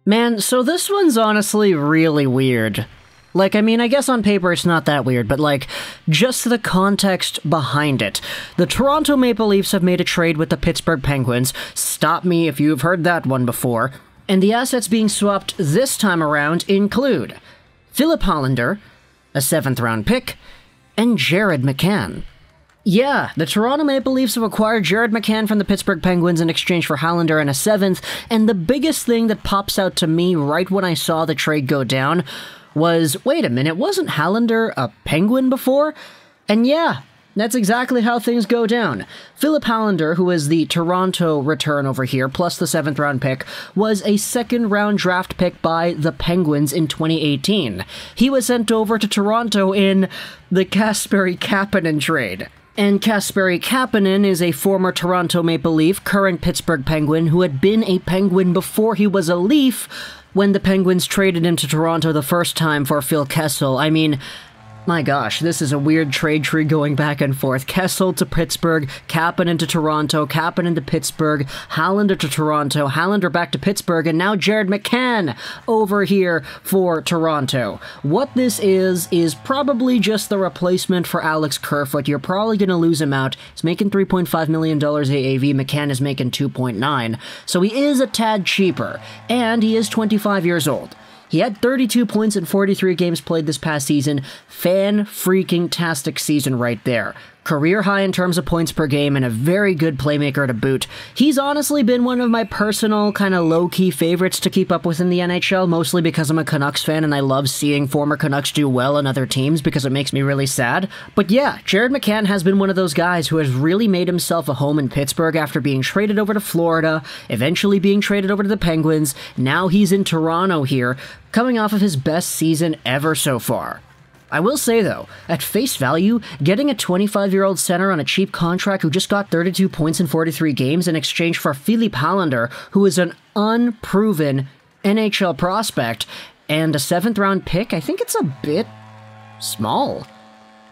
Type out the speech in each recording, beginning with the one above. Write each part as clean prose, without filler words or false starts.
Man, so this one's honestly really weird. Like, I mean, I guess on paper it's not that weird, but like, just the context behind it. The Toronto Maple Leafs have made a trade with the Pittsburgh Penguins. Stop me if you've heard that one before. And the assets being swapped this time around include Filip Hållander, a 7th round pick, and Jared McCann. Yeah, the Toronto Maple Leafs have acquired Jared McCann from the Pittsburgh Penguins in exchange for Hållander and a 7th, and the biggest thing that pops out to me right when I saw the trade go down was, wait a minute, wasn't Hållander a Penguin before? And yeah, that's exactly how things go down. Filip Hållander, who is the Toronto return over here, plus the 7th round pick, was a 2nd round draft pick by the Penguins in 2018. He was sent over to Toronto in the Kasperi Kapanen trade. And Kasperi Kapanen is a former Toronto Maple Leaf, current Pittsburgh Penguin, who had been a Penguin before he was a Leaf when the Penguins traded him to Toronto the first time for Phil Kessel. I mean, my gosh, this is a weird trade tree going back and forth. Kessel to Pittsburgh, Kapanen to Toronto, Kapanen to Pittsburgh, Hållander to Toronto, Hållander back to Pittsburgh, and now Jared McCann over here for Toronto. What this is probably just the replacement for Alex Kerfoot. You're probably going to lose him out. He's making $3.5 million AAV, McCann is making 2.9, so he is a tad cheaper, and he is 25 years old. He had 32 points in 43 games played this past season. Fan-freaking-tastic season right there. Career high in terms of points per game and a very good playmaker to boot. He's honestly been one of my personal kind of low-key favorites to keep up with in the NHL, mostly because I'm a Canucks fan and I love seeing former Canucks do well on other teams because it makes me really sad. But yeah, Jared McCann has been one of those guys who has really made himself a home in Pittsburgh after being traded over to Florida, eventually being traded over to the Penguins. Now he's in Toronto here, coming off of his best season ever so far. I will say, though, at face value, getting a 25-year-old center on a cheap contract who just got 32 points in 43 games in exchange for Filip Hållander, who is an unproven NHL prospect, and a 7th-round pick, I think it's a bit small.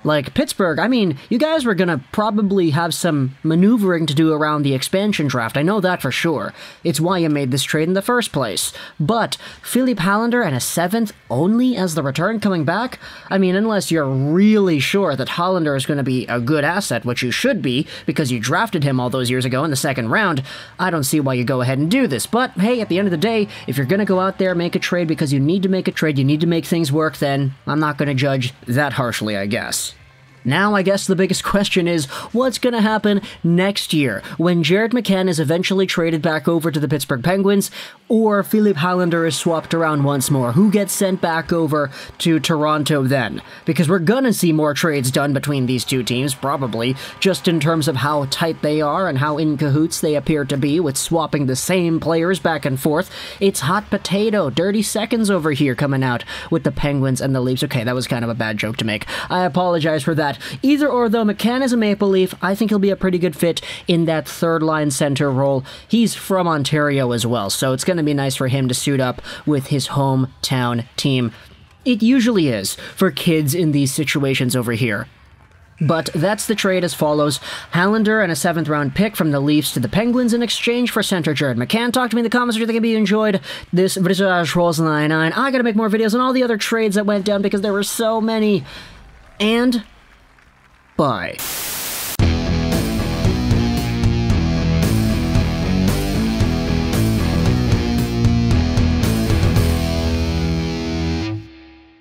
Like, Pittsburgh, I mean, you guys were gonna probably have some maneuvering to do around the expansion draft, I know that for sure. It's why you made this trade in the first place. But Filip Hållander and a 7th only as the return coming back? I mean, unless you're really sure that Hållander is gonna be a good asset, which you should be, because you drafted him all those years ago in the 2nd round, I don't see why you go ahead and do this. But, hey, at the end of the day, if you're gonna go out there, make a trade because you need to make a trade, you need to make things work, then I'm not gonna judge that harshly, I guess. Now, I guess the biggest question is, what's going to happen next year when Jared McCann is eventually traded back over to the Pittsburgh Penguins, or Filip Hållander is swapped around once more? Who gets sent back over to Toronto then? Because we're going to see more trades done between these two teams, probably, just in terms of how tight they are and how in cahoots they appear to be with swapping the same players back and forth. It's hot potato, dirty seconds over here coming out with the Penguins and the Leafs. Okay, that was kind of a bad joke to make. I apologize for that. Either or, though, McCann is a Maple Leaf. I think he'll be a pretty good fit in that third-line center role. He's from Ontario as well, so it's going to be nice for him to suit up with his hometown team. It usually is for kids in these situations over here. But that's the trade as follows. Hållander and a 7th-round pick from the Leafs to the Penguins in exchange for center Jared McCann. Talk to me in the comments if you think you enjoyed this video. I gotta make more videos on all the other trades that went down because there were so many. And bye.